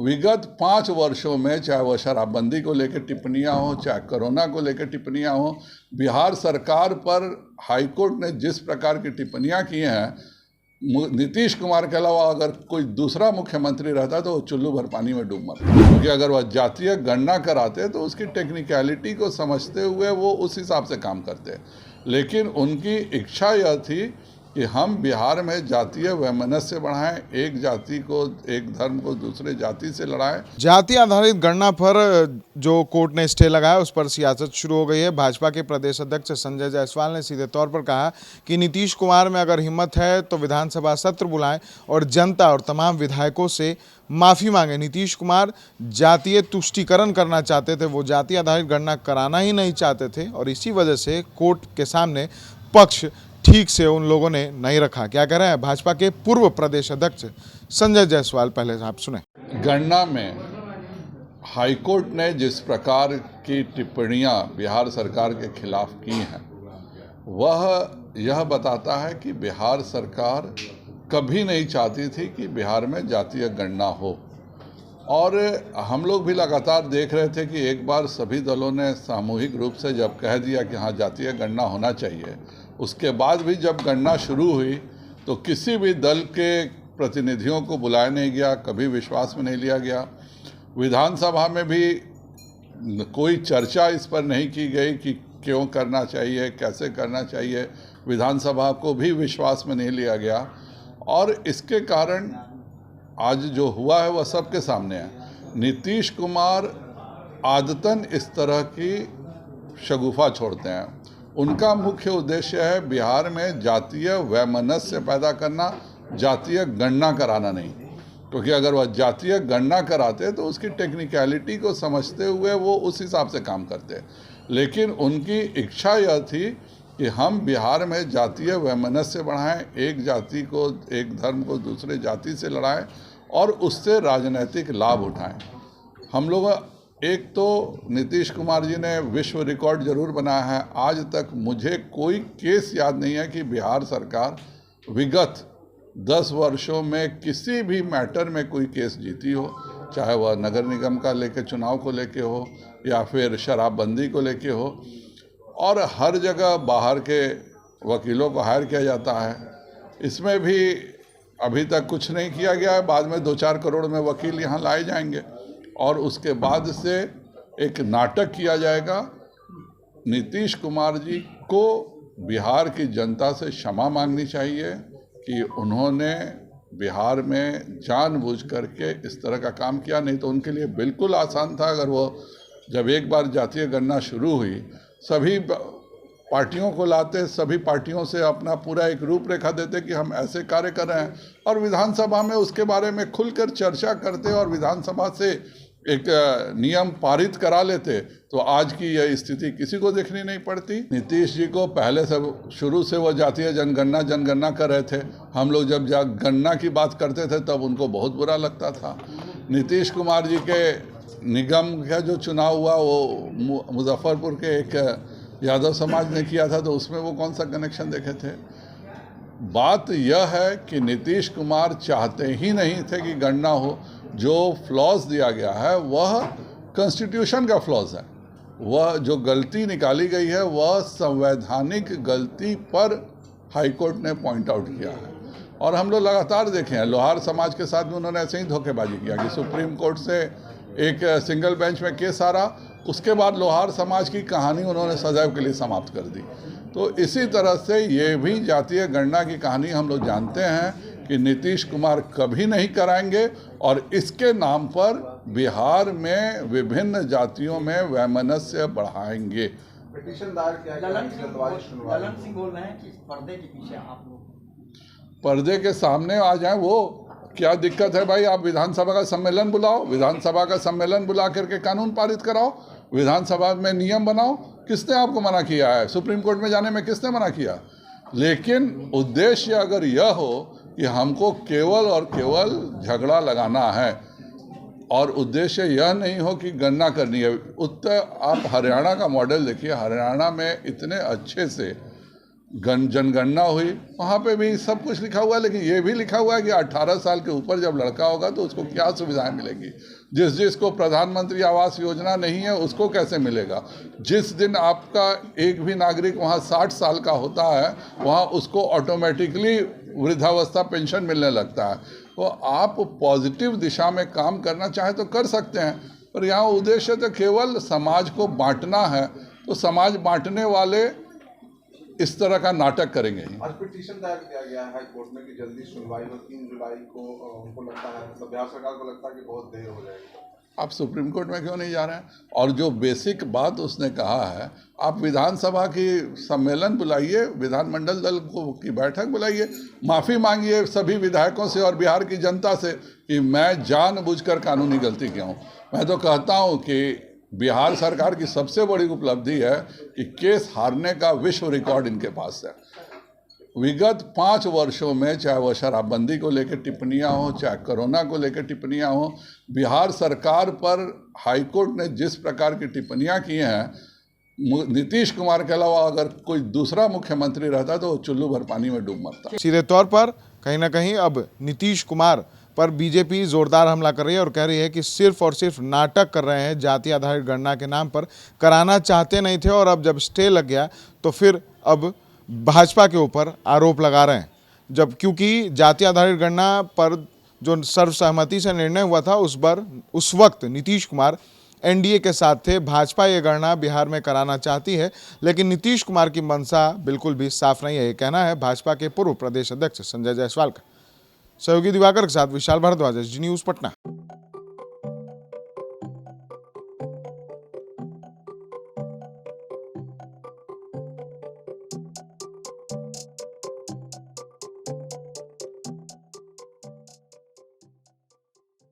विगत 5 वर्षों में, चाहे वह शराबबंदी को लेकर टिप्पणियां हो, चाहे कोरोना को लेकर टिप्पणियां हो, बिहार सरकार पर हाईकोर्ट ने जिस प्रकार की टिप्पणियां की हैं, नीतीश कुमार के अलावा अगर कोई दूसरा मुख्यमंत्री रहता तो वो चुल्लू भर पानी में डूब मरता, क्योंकि अगर वह जातीय गणना कराते तो उसकी टेक्निकलिटी को समझते हुए वो उस हिसाब से काम करते। लेकिन उनकी इच्छा यह थी कि हम बिहार में जातीय वैमनस्य बढ़ाएं, एक जाति को, एक धर्म को दूसरे जाति से लड़ाएं। जाति आधारित गणना पर जो कोर्ट ने स्टे लगाया उस पर सियासत शुरू हो गई है। भाजपा के प्रदेश अध्यक्ष संजय जायसवाल ने सीधे तौर पर कहा कि नीतीश कुमार में अगर हिम्मत है तो विधानसभा सत्र बुलाएं और जनता और तमाम विधायकों से माफी मांगे। नीतीश कुमार जातीय तुष्टीकरण करना चाहते थे, वो जाति आधारित गणना कराना ही नहीं चाहते थे और इसी वजह से कोर्ट के सामने पक्ष ठीक से उन लोगों ने नहीं रखा। क्या कह रहे हैं भाजपा के पूर्व प्रदेश अध्यक्ष संजय जायसवाल, पहले आप सुने। गणना में हाईकोर्ट ने जिस प्रकार की टिप्पणियां बिहार सरकार के खिलाफ की हैं, वह यह बताता है कि बिहार सरकार कभी नहीं चाहती थी कि बिहार में जातीय गणना हो। और हम लोग भी लगातार देख रहे थे कि एक बार सभी दलों ने सामूहिक रूप से जब कह दिया कि हाँ जातीय गणना होना चाहिए, उसके बाद भी जब गणना शुरू हुई तो किसी भी दल के प्रतिनिधियों को बुलाया नहीं गया, कभी विश्वास में नहीं लिया गया। विधानसभा में भी कोई चर्चा इस पर नहीं की गई कि क्यों करना चाहिए, कैसे करना चाहिए। विधानसभा को भी विश्वास में नहीं लिया गया और इसके कारण आज जो हुआ है वह सबके सामने है। नीतीश कुमार आदतन इस तरह की शगुफा छोड़ते हैं। उनका मुख्य उद्देश्य है बिहार में जातीय वैमनस्य पैदा करना, जातीय गणना कराना नहीं, क्योंकि अगर वह जातीय गणना कराते तो उसकी टेक्निकलिटी को समझते हुए वो उस हिसाब से काम करते। लेकिन उनकी इच्छा यह थी कि हम बिहार में जातीय वैमनस्य बढ़ाएं, एक जाति को, एक धर्म को दूसरे जाति से लड़ाएं और उससे राजनीतिक लाभ उठाएं। हम लोग एक तो नीतीश कुमार जी ने विश्व रिकॉर्ड जरूर बनाया है। आज तक मुझे कोई केस याद नहीं है कि बिहार सरकार विगत 10 वर्षों में किसी भी मैटर में कोई केस जीती हो, चाहे वह नगर निगम का लेके चुनाव को लेके हो या फिर शराबबंदी को लेके हो। और हर जगह बाहर के वकीलों को हायर किया जाता है। इसमें भी अभी तक कुछ नहीं किया गया है। बाद में 2-4 करोड़ में वकील यहाँ लाए जाएंगे और उसके बाद से एक नाटक किया जाएगा। नीतीश कुमार जी को बिहार की जनता से क्षमा मांगनी चाहिए कि उन्होंने बिहार में जानबूझ करके इस तरह का काम किया। नहीं तो उनके लिए बिल्कुल आसान था। अगर वो जब एक बार जातीय गणना शुरू हुई, सभी पार्टियों को लाते, सभी पार्टियों से अपना पूरा एक रूपरेखा देते कि हम ऐसे कार्य कर रहे हैं और विधानसभा में उसके बारे में खुलकर चर्चा करते और विधानसभा से एक नियम पारित करा लेते, तो आज की यह स्थिति किसी को देखनी नहीं पड़ती। नीतीश जी को पहले से शुरू से वो जातीय जनगणना कर रहे थे। हम लोग जब गणना की बात करते थे तब उनको बहुत बुरा लगता था। नीतीश कुमार जी के निगम का जो चुनाव हुआ वो मुजफ्फरपुर के एक यादव समाज ने किया था, तो उसमें वो कौन सा कनेक्शन देखे थे। बात यह है कि नीतीश कुमार चाहते ही नहीं थे कि गणना हो। जो फ्लॉज दिया गया है वह कॉन्स्टिट्यूशन का फ्लॉज है। वह जो गलती निकाली गई है वह संवैधानिक गलती पर हाईकोर्ट ने पॉइंट आउट किया है। और हम लोग लगातार देखे हैं, लोहार समाज के साथ में उन्होंने ऐसे ही धोखेबाजी किया कि सुप्रीम कोर्ट से एक सिंगल बेंच में केस आ रहा, उसके बाद लोहार समाज की कहानी उन्होंने सदैव के लिए समाप्त कर दी। तो इसी तरह से ये भी जातीय गणना की कहानी हम लोग जानते हैं कि नीतीश कुमार कभी नहीं कराएंगे और इसके नाम पर बिहार में विभिन्न जातियों में वैमनस्य बढ़ाएंगे। पिटीशन दायर किया गया। ललन सिंह बोल रहे हैं कि पर्दे के पीछे आप लोग पर्दे के सामने आ जाएं, वो क्या दिक्कत है भाई। आप विधानसभा का सम्मेलन बुलाओ, विधानसभा का सम्मेलन बुला करके कानून पारित कराओ, विधानसभा में नियम बनाओ। किसने आपको मना किया है? सुप्रीम कोर्ट में जाने में किसने मना किया? लेकिन उद्देश्य अगर यह हो कि हमको केवल और केवल झगड़ा लगाना है और उद्देश्य यह नहीं हो कि गणना करनी है। आप हरियाणा का मॉडल देखिए। हरियाणा में इतने अच्छे से जनगणना हुई, वहाँ पे भी सब कुछ लिखा हुआ है, लेकिन ये भी लिखा हुआ है कि 18 साल के ऊपर जब लड़का होगा तो उसको क्या सुविधाएं मिलेंगी। जिसको प्रधानमंत्री आवास योजना नहीं है उसको कैसे मिलेगा। जिस दिन आपका एक भी नागरिक वहाँ 60 साल का होता है, वहाँ उसको ऑटोमेटिकली वृद्धावस्था पेंशन मिलने लगता है। तो आप पॉजिटिव दिशा में काम करना चाहें तो कर सकते हैं, पर यहाँ उद्देश्य तो केवल समाज को बांटना है, तो समाज बांटने वाले इस तरह का नाटक करेंगे ही। आज पिटीशन दायर किया गया है कोर्ट में कि जल्दी सुनवाई हो, 3 जुलाई को उनको लगता है, मतलब बिहार सरकार को लगता है कि बहुत देर हो जाएगी। आप सुप्रीम कोर्ट में क्यों नहीं जा रहे हैं? और जो बेसिक बात उसने कहा है, आप विधानसभा की सम्मेलन बुलाइए, विधानमंडल दल की बैठक बुलाइए, माफ़ी मांगिए सभी विधायकों से और बिहार की जनता से कि मैं जानबूझकर कानूनी गलती किया हूँ। मैं तो कहता हूँ कि बिहार सरकार की सबसे बड़ी उपलब्धि है कि केस हारने का विश्व रिकॉर्ड इनके पास है। विगत 5 वर्षों में चाहे वह शराबबंदी को लेकर टिप्पणियां हो, चाहे कोरोना को लेकर टिप्पणियां हो, बिहार सरकार पर हाईकोर्ट ने जिस प्रकार की टिप्पणियां की हैं, नीतीश कुमार के अलावा अगर कोई दूसरा मुख्यमंत्री रहता तो वो चुल्लू भर पानी में डूब मरता। सीधे तौर पर कहीं ना कहीं अब नीतीश कुमार पर बीजेपी जोरदार हमला कर रही है और कह रही है कि सिर्फ और सिर्फ नाटक कर रहे हैं, जाति आधारित गणना के नाम पर कराना चाहते नहीं थे और अब जब स्टे लग गया तो फिर अब भाजपा के ऊपर आरोप लगा रहे हैं। जब क्योंकि जाति आधारित गणना पर जो सर्वसहमति से निर्णय हुआ था उस वक्त नीतीश कुमार एनडीए के साथ थे। भाजपा ये गणना बिहार में कराना चाहती है, लेकिन नीतीश कुमार की मंशा बिल्कुल भी साफ नहीं है। ये कहना है भाजपा के पूर्व प्रदेश अध्यक्ष संजय जायसवाल का। सहयोगी दिवाकर के साथ विशाल भारद्वाज, जी न्यूज़ पटना।